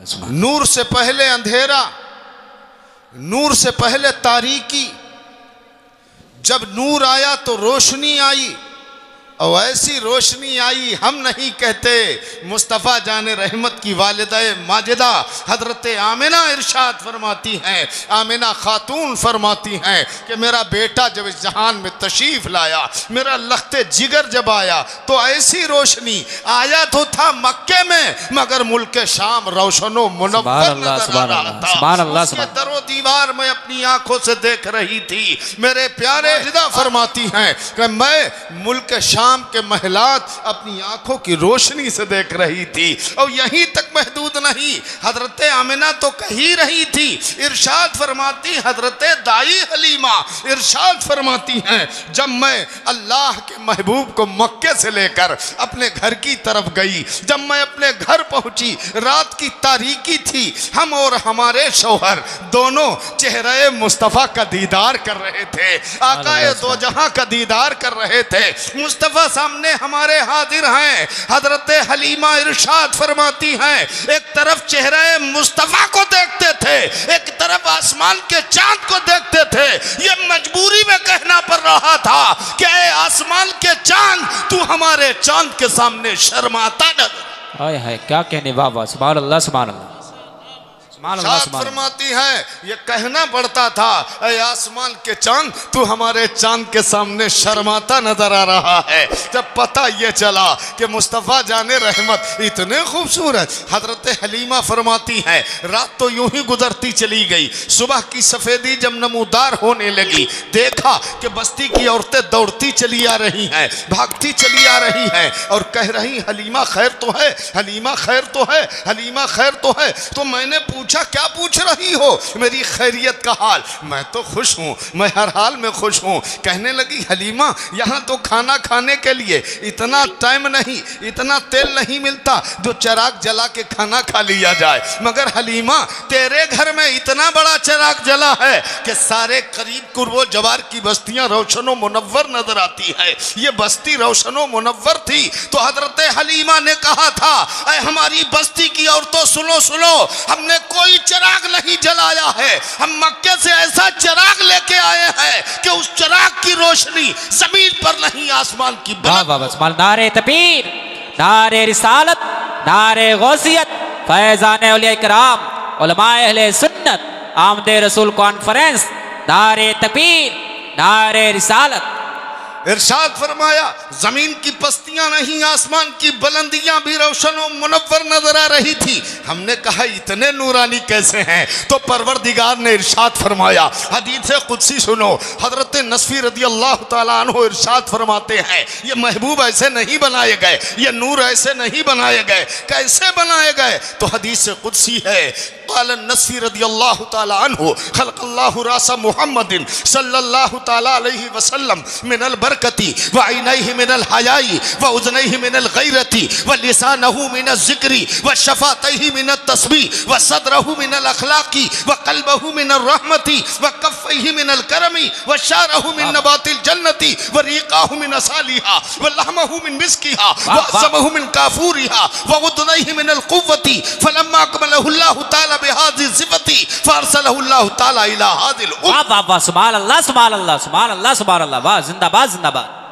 नूर से पहले अंधेरा, नूर से पहले तारीकी, जब नूर आया तो रोशनी आई, और ऐसी रोशनी आई हम नहीं कहते, मुस्तफ़ा जाने रहमत की वालिदा माजिदा हज़रत आमिना इरशाद फरमाती हैं, आमिना खातून फरमाती हैं कि मेरा बेटा जब इस जहान में तशरीफ़ लाया, मेरा लख्ते जिगर जब आया तो ऐसी रोशनी, आया तो था मक्के में मगर मुल्क शाम रोशनो मुनव्वर नजर आ रहा था। उसके दरो दीवार में अपनी आंखों से देख रही थी। मेरे प्यारे जिदा फरमाती हैं कि मैं मुल्क शाम के महलात अपनी आंखों की रोशनी से देख रही थी। और यहीं तक महदूद नहीं, हजरत आमिना तो कह ही रही थी, इरशाद फरमाती हजरत दाई हलीमा इरशाद फरमाती हैं, जब मैं अल्लाह के महबूब को मक्के से लेकर अपने घर की तरफ गई, जब मैं अपने घर पहुंची, रात की तारीकी थी, हम और हमारे शौहर दोनों चेहरे मुस्तफ़ा का दीदार कर रहे थे, आकाए दो जहां का दीदार कर रहे थे। मुस्तफ़ा सामने हमारे हाजिर हैं। हजरत हलीमा इरशाद फरमाती हैं, एक तरफ चेहरे मुस्तफ़ा को देखते थे, एक तरफ आसमान के चांद को देखते थे। ये मजबूरी में कहना पड़ रहा था कि ऐ आसमान के चांद, तू हमारे चांद के सामने शर्माता नजर। हाय हाय, क्या कहने बाबा, सुभान अल्लाह सुभान अल्लाह। फरमाती है, ये कहना पड़ता था, ऐ आसमान के चांद, तू हमारे चांद के सामने शर्माता नजर आ रहा है। जब पता ये चला कि मुस्तफ़ा जाने रहमत इतने खूबसूरत, हजरत हलीमा फरमाती है, रात तो यूं ही गुजरती चली गई, सुबह की सफेदी जब नमूदार होने लगी, देखा कि बस्ती की औरतें दौड़ती चली आ रही हैं, भागती चली आ रही हैं और कह रही, हलीमा खैर तो है, हलीमा खैर तो है, हलीमा खैर तो है। तो मैंने पूछा, क्या पूछ रही हो? मेरी खैरियत का हाल। मैं तो खुश हूँ, मैं हर हाल में खुश हूँ। कहने लगी, हलीमा यहाँ तो खाना खाने के लिए इतना टाइम नहीं, इतना तेल नहीं मिलता जो चिराग जला के खाना खा लिया जाए, मगर हलीमा तेरे घर में इतना बड़ा चिराग जला है कि सारे करीब कुर्बो जवार की बस्तियां रोशनो मुनव्वर नजर आती है। ये बस्ती रोशनो मुनव्वर थी। तो हजरत हलीमा ने कहा था, ऐ हमारी बस्ती की औरतों सुनो सुनो, हमने कोई चिराग नहीं जलाया है, हम मक्के से ऐसा चिराग लेके आए हैं कि उस चिराग की रोशनी जमीन पर नहीं, आसमान की नारे तकबीर, नारे रिसालत, नारे गौसियत, फैज़ान औलिया किराम, उलमाए अहले सुन्नत, आमदे रसूल कॉन्फ्रेंस, नारे तकबीर, नारे रिसालत। इरशाद फरमाया, जमीन की पस्तियां नहीं, आसमान की बुलंदियां भी रोशन और मुनव्वर नजर आ रही थी। हमने कहा, इतने नूरानी कैसे हैं? तो परवरदिगार ने इरशाद फरमाया, हदीस कुदसी सुनो, हजरत नसफी रदी अल्लाह ताला अन्हु इरशाद फरमाते हैं, ये महबूब ऐसे नहीं बनाए गए, ये नूर ऐसे नहीं बनाए गए। कैसे बनाए गए? तो हदीस कुदसी है, क़ाल नसफी रदी अल्लाह ताला अन्हु, खलक़ल्लाहु रासा मुहम्मदिन सल्लल्लाहु ताला अलैहि वसल्लम मिनल बरकती व ऐनैहि मिनल हयाई व उज़नैहि मिनल गैरती व लिसानहु मिनल ज़िक्री व शफ़ातैहि मिनल तस्बीह व सदरहु मिनल अखलाक़ी व क़ल्बहु मिनल रहमती व कफ़ैहि मिनल करमी व शारहु मिन नबातिल जन्नती व रीक़ाहु मिन सालिहा व लहमहु मिन मिस्किहा व असमहु मिन काफूरिहा व उदनैहि मिनल क़ुव्वती फलम्मा अकमलहु अल्लाहु ताला बिहाज़ि सिफ़ती फ़अरसलहु अल्लाहु ताला इला हाज़िल उम्मा। वाह वाह, सुभान अल्लाह सुभान अल्लाह सुभान अल्लाह सुभान अल्लाह, वाह, जिंदाबाद जिंदाबाद।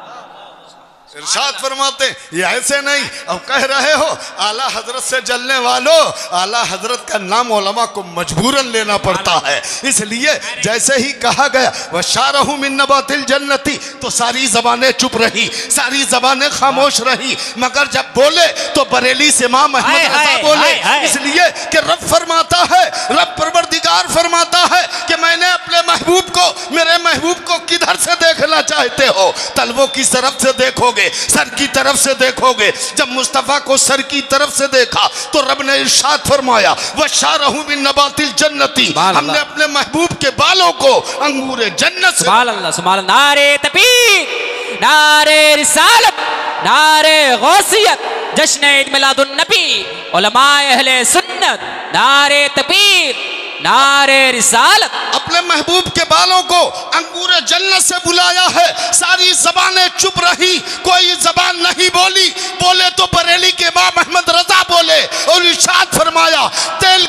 इरशाद फरमाते, ये ऐसे नहीं। अब कह रहे हो आला हजरत से जलने वालों, आला हजरत का नाम उलमा को मजबूरन लेना पड़ता है। इसलिए जैसे ही कहा गया वशारहु मिन नबातिल जन्नती, तो सारी जबानें चुप रही, सारी जबानें खामोश रही, मगर जब बोले तो बरेली से इमाम अहमद रज़ा बोले। इसलिए कि रब फरमाता है, रब परवरदिगार फरमाता है कि मैंने अपने महबूब को, मेरे महबूब को किधर से देखना चाहते हो? तलवों की तरफ से देखोगे, सर की तरफ से देखोगे। जब मुस्तफा को सर की तरफ से देखा तो रब ने इरशाद फरमाया, वशारहु मिन नबातिल जन्नती, हमने अपने महबूब के बालों को अंगूर जन्नत से। सुभान अल्लाह सुभान अल्लाह, नारे तकबीर, नारे रिसालत, नारे गौसियत, जश्न ईद मिलादुन नबी, उलमाए अहले सुन्नत, नारे तकबीर, नारे रिसालत। अपने महबूब के बालों को अंगूर जन्नत से बुलाया है। सारी जबानें चुप रही, कोई जबान नहीं बोली। बोले तो बरेली के इमाम अहमद रजा बोले और इरशाद फरमाया, तेल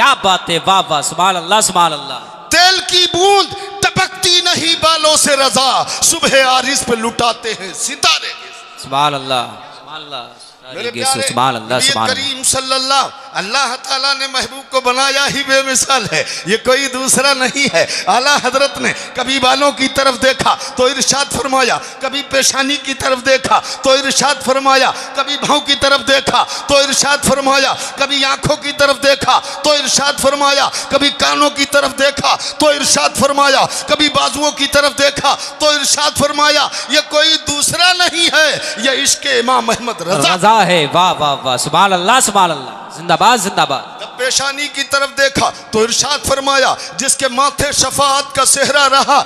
क्या बात है, वाह वाह, सुभान अल्लाह सुभान अल्लाह। तेल की बूंद टपकती नहीं बालों से रजा, सुबह आरिस पे लुटाते हैं सितारे। सुभान अल्लाह सुभान अल्लाह। मेरे प्यारे सुभान अल्लाह सुभान करीम सल्लल्लाहु अल्लाह ताला ने महबूब को बनाया ही बेमिसाल है, ये कोई दूसरा नहीं है। आला हजरत ने कभी बालों की तरफ देखा तो इरशाद फरमाया, कभी पेशानी की तरफ देखा तो इरशाद फरमाया, कभी भौं की तरफ देखा तो इरशाद फरमाया, कभी आंखों की तरफ देखा तो इरशाद फरमाया, कभी कानों की तरफ देखा तो इरशाद फरमाया, कभी बाजुओं की तरफ देखा तो इरशाद फरमाया। ये कोई दूसरा नहीं है, ये इश्क इमाम अहमद रजा है। वाह वाह वाह, सुभान अल्लाह सुभान अल्लाह, जिंदाबाद जिंदाबाद। जब पेशानी की तरफ देखा तो इरशाद फरमाया, जिसके माथे शफाअत का सेहरा रहा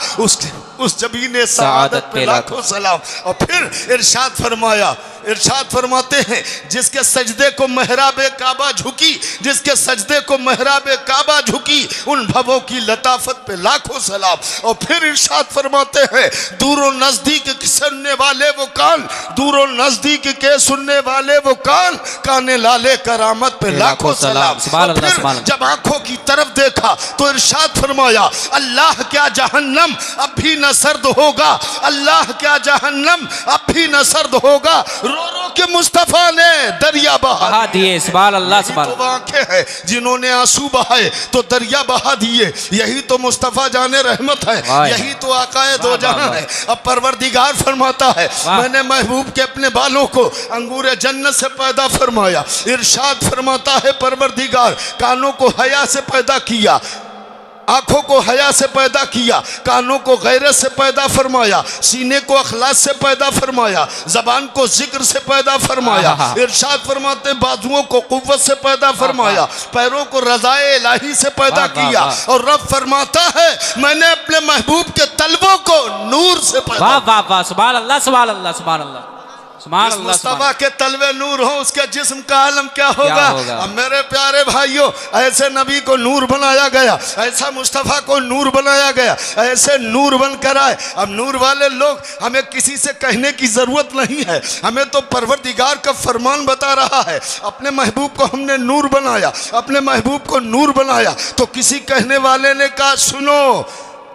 उस जबीने सआदत पे लाखों सलाम। और फिर इरशाद फरमाया, इरशाद फरमाते हैं, जिसके सजदे को महराबे काबा झुकी, जिसके सजदे को महराबे काबा झुकी, उन भवों की लताफत पे लाखों सलाम। और फिर इरशाद फरमाते हैं, दूरों नजदीक के सुनने वाले वो कान, दूरों नजदीक के सुनने वाले वो कान, काने लाले करामत पे लाखों सलाम। फिर जब आंखों की तरफ देखा तो इरशाद फरमाया, अल्लाह क्या जहन्नम अब भी न सर्द होगा, अल्लाह क्या जहन्नम अब भी न सर्द होगा, रो रो के मुस्तफा ने दरिया बहा दिए। सुभान अल्लाह सुभान। तो आंखें हैं जिन्होंने आंसू बहाए तो दरिया बहा दिए, यही तो मुस्तफा जाने रहमत है, यही तो आकाए दो जहां है। अब परवरदिगार फरमाता है, मैंने महबूब के अपने बालों को अंगूर जन्नत से पैदा फरमाया। इरशाद फरमाता है परवरदिगार, कानों को हया से पैदा किया, आंखों को हया से पैदा किया, कानों को गैरत से पैदा फरमाया, सीने को अखलास से पैदा फरमाया, जबान को जिक्र से पैदा फरमाया। इरशाद फरमाते बाजुओं को कुव्वत से पैदा फरमाया, पैरों को रज़ाए इलाही से पैदा किया। और रब फरमाता है, मैंने अपने महबूब के तलवों को नूर से पैदा। वाह वाह वाह, सुभान अल्लाह सुभान अल्लाह सुभान अल्लाह। मुस्तफा के तलवे नूर हो, उसके जिस्म का आलम क्या होगा। अब मेरे प्यारे भाइयों, ऐसे नबी को नूर बनाया गया, ऐसा मुस्तफा को नूर बनाया गया, ऐसे नूर बनकर आए। अब नूर वाले लोग, हमें किसी से कहने की जरूरत नहीं है, हमें तो परवरदिगार का फरमान बता रहा है, अपने महबूब को हमने नूर बनाया, अपने महबूब को नूर बनाया। तो किसी कहने वाले ने कहा, सुनो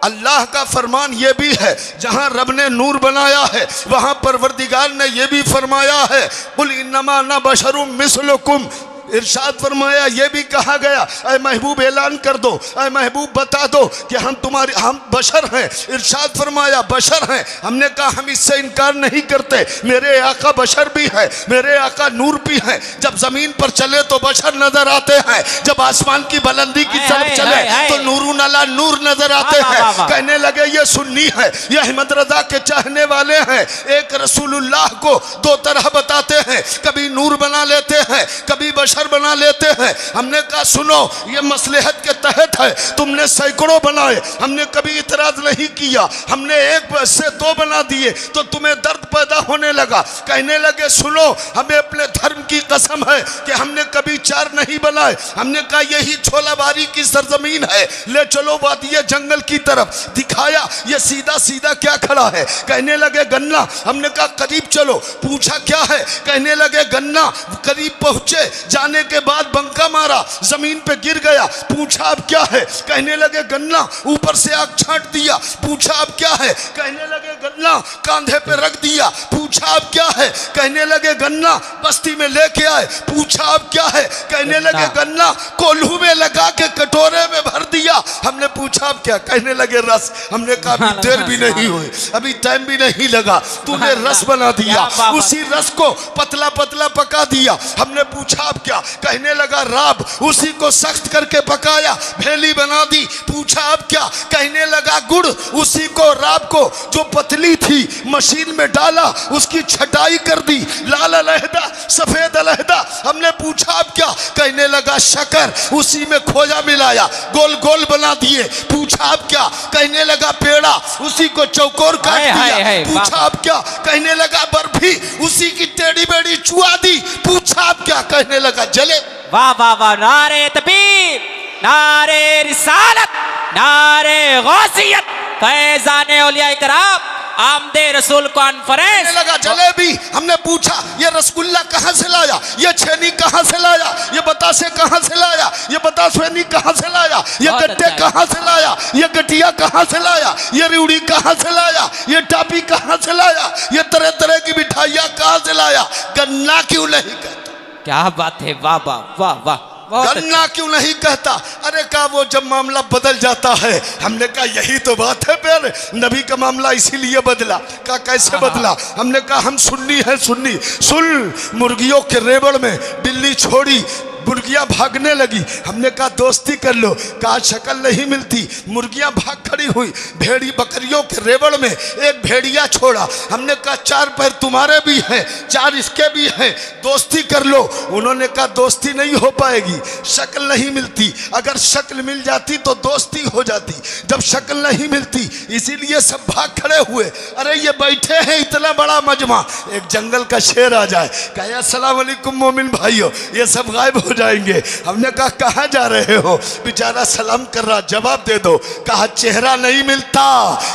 अल्लाह का फरमान ये भी है, जहां रब ने नूर बनाया है वहां परवरदिगार ने ये भी फरमाया है, कुल इन्नमा अना बशरुम मिस्लुकुम। इरशाद फरमाया, ये भी कहा गया, ऐ महबूब ऐलान कर दो, ऐ महबूब बता दो कि हम बशर हैं। इरशाद फरमाया बशर हैं। हमने कहा हम इससे इनकार नहीं करते, मेरे आका बशर भी है, मेरे आका नूर भी है। जब जमीन पर चले तो बशर नजर आते हैं, जब आसमान की बुलंदी की तरफ चले तो नूरुन अला नूर नजर आते हैं। कहने लगे ये सुन्नी है, ये अहमद रजा के चाहने वाले हैं। एक रसूलुल्लाह को दो तरह बताते हैं, कभी नूर बना लेते हैं, कभी बशर बना लेते हैं। हमने कहा सुनो, ये मसलहत के तहत है, तुमने सैकड़ों बनाए, हमने कभी इतराज नहीं किया, हमने एक से दो बना दिए तो तुम्हें दर्द पैदा होने लगा। कहने लगे सुनो, हमें अपने धर्म की कसम है कि हमने कभी चार नहीं बनाए। हमने कहा यही छोलाबारी की सरजमीन है, ले चलो वादिये जंगल की तरफ। दिखाया ये सीधा सीधा क्या खड़ा है, कहने लगे गन्ना। हमने कहा करीब चलो, पूछा क्या है, कहने लगे गन्ना। करीब पहुंचे, जाने के बाद बंका मारा, जमीन पे गिर गया। पूछा अब क्या है, कहने लगे गन्ना। ऊपर से आग छांट दिया, पूछा अब क्या है, कहने लगे गन्ना। कांधे पे रख दिया, पूछा अब क्या है, कहने लगे गन्ना। बस्ती में लेके आए, पूछा अब क्या है, कहने लगे गन्ना। कोल्हू में लगा के कटोरे में भर दिया, हमने पूछा अब क्या, कहने लगे रस। हमने कहा अभी देर भी नहीं हुई, अभी टाइम भी नहीं लगा, तूने रस बना दिया। उसी रस को पतला पतला पका दिया। हमने पूछा अब क्या, कहने लगा राब। उसी को सख्त करके पकाया, भेली बना दी। पूछा अब क्या, कहने लगा गुड़। उसी को राब को जो पतली थी मशीन में डाला, उसकी छटाई कर दी, लाल अलहदा सफेद अलहदा। हमने पूछा अब क्या, कहने लगा शक्कर। उसी में खोया मिलाया, गोल गोल बना दिए। पूछा अब क्या, कहने लगा पेड़ा। उसी को चौकोर काट दिया। पूछा अब क्या, कहने लगा बर्फी। उसी की टेढ़ी बेड़ी चुआ दी। पूछा अब क्या, कहने लगा जले। वाह वाह वाह, नारे तकबीर, नारे रिसालत, नारे गौसियत, फैज़ाने औलिया इकराम, आमदे रसूल कॉन्फ्रेंस लगा जलेबी, हमने पूछा ये रसगुल्ला कहाँ से लाया, ये छेनी कहाँ से लाया, ये बतासे कहाँ से लाया, ये बतासवेनी कहाँ से लाया, ये गट्टे कहाँ से लाया, ये गटिया कहाँ से लाया, ये रिउड़ी कहाँ से लाया, ये टापी कहाँ से लाया, ये तरह तरह की मिठाइयाँ कहाँ से लाया, गन्ना क्यों नहीं कहता? क्या बात है, वाह वाह वाह वाह, गन्ना क्यों नहीं कहता? अरे कहा वो जब मामला बदल जाता है, हमने कहा यही तो बात है, फिर नबी का मामला इसीलिए बदला। कहा कैसे बदला? हमने कहा हम सुन्नी है, सुन्नी सुन। मुर्गियों के रेवड़ में बिल्ली छोड़ी, मुर्गियां भागने लगी, हमने कहा दोस्ती कर लो, कहा शक्ल नहीं मिलती, मुर्गियां भाग खड़ी हुई, भेड़ी बकरियों के रेवड़ में एक भेड़िया छोड़ा, हमने कहा 4 पैर तुम्हारे भी हैं, 4 इसके भी हैं, दोस्ती कर लो। उन्होंने कहा दोस्ती नहीं हो पाएगी, शक्ल नहीं मिलती, अगर शक्ल मिल जाती तो दोस्ती हो जाती, जब शक्ल नहीं मिलती इसीलिए सब भाग खड़े हुए। अरे ये बैठे हैं इतना बड़ा मजमा, एक जंगल का शेर आ जाए, कहे अस्सलाम वालेकुम मोमिन भाइयों, ये सब गायब हो जाएंगे। हमने कहा कहाँ जा रहे हो? बेचारा सलाम कर रहा, जवाब दे दो। कहा चेहरा नहीं मिलता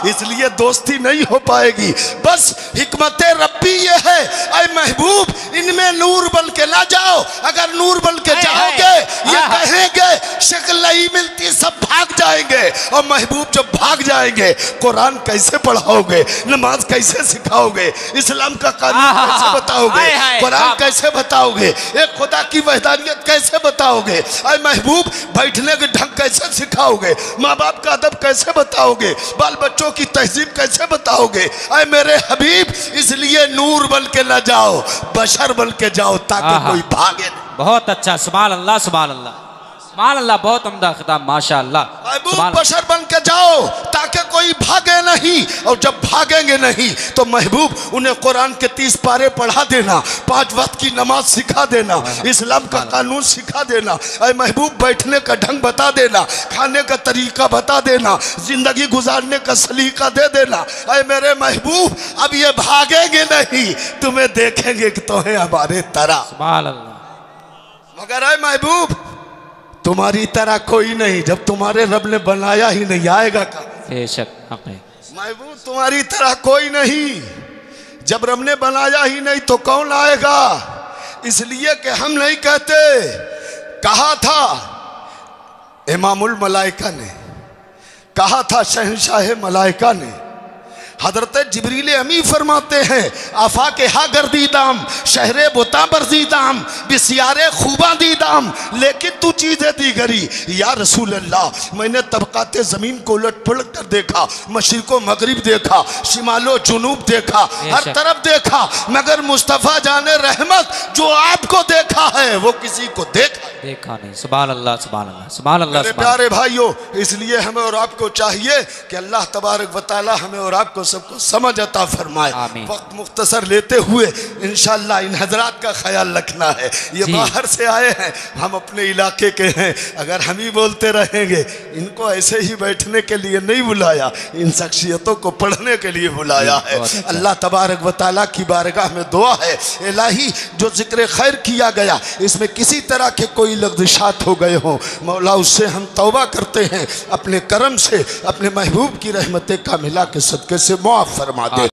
इसलिए दोस्ती नहीं हो पाएगी। बस हिकमत रब्बी ये है, ऐ महबूब इनमें नूर बन के ना जाओ, अगर नूर बन के जाओगे ये कहेंगे शक्ल नहीं मिलती, सब भाग जाएंगे। और महबूब जब भाग जाएंगे कुरान कैसे पढ़ाओगे, नमाज कैसे सिखाओगे, इस्लाम का कानून कैसे बताओगे, कुरान कैसे बताओगे, एक खुदा की वहदानियत कैसे बताओगे? अरे महबूब बैठने के ढंग कैसे सिखाओगे, माँ बाप का अदब कैसे बताओगे, बाल बच्चों की तहजीब कैसे बताओगे? अरे मेरे हबीब इसलिए नूर बन के ना जाओ, बशर बन के जाओ ताकि कोई भागे नहीं। बहुत अच्छा, सुभान अल्लाह सुभान अल्लाह सुभान अल्लाह, बहुत उम्दा खिताब माशाअल्लाह। महबूब बशर बन के जाओ ताकि कोई भागे नहीं, और जब भागेंगे नहीं तो महबूब उन्हें कुरान के 30 पारे पढ़ा देना, 5 वक्त की नमाज सिखा देना, इस्लाम का कानून सिखा देना, अरे महबूब बैठने का ढंग बता देना, खाने का तरीका बता देना, जिंदगी गुजारने का सलीका दे देना। अरे मेरे महबूब अब ये भागेंगे नहीं, तुम्हें देखेंगे कि तुम्हें हमारे तरह। सुभान अल्लाह। मगर अरे महबूब तुम्हारी तरह कोई नहीं, जब तुम्हारे रब ने बनाया ही नहीं आएगा कहाँ? बेशक महबूब तुम्हारी तरह कोई नहीं, जब रब ने बनाया ही नहीं तो कौन आएगा? इसलिए कि हम नहीं कहते, कहा था इमामुल मलाइका ने, कहा था शहंशाह मलाइका ने, हजरत जिब्रील अमी फरमाते हैं आफा के हा गर्दीदाम शहरे बुता बरजीदाम बिस्यारे खूबा दीदाम, लेकिन तू चीज़ें दीगरी या रसूल अल्लाह। मैंने तबकाते ज़मीन को उलट पलट कर देखा, मशरिको मगरिब देखा, शिमालो जुनूब देखा, हर तरफ देखा, मगर मुस्तफ़ा जाने रहमत जो आपको देखा है वो किसी को देखा नहीं। सुभान अल्लाह सुभान अल्लाह सुभान अल्लाह। मेरे प्यारे भाइयों, इसलिए हमें और आपको चाहिए कि अल्लाह तबारक व तआला हमें और आपको सबको समझ अता फरमाए। वक्त मुख्तसर लेते हुए इंशाअल्लाह इन हजरात का ख्याल रखना है, ये बाहर से आए हैं, हम अपने इलाके के हैं, अगर हम ही बोलते रहेंगे, इनको ऐसे ही बैठने के लिए नहीं बुलाया, इन शख्सियतों को पढ़ने के लिए बुलाया है। अल्लाह तबारक व तआला की बारगाह में दुआ है, इलाही जो जिक्र खैर किया गया इसमें किसी तरह के कोई लग़्ज़िशात हो गए हों, मौला उससे हम तौबा करते हैं, अपने करम से अपने महबूब की रहमत कामिला के सदक़े से मुआफ़ फरमा दे।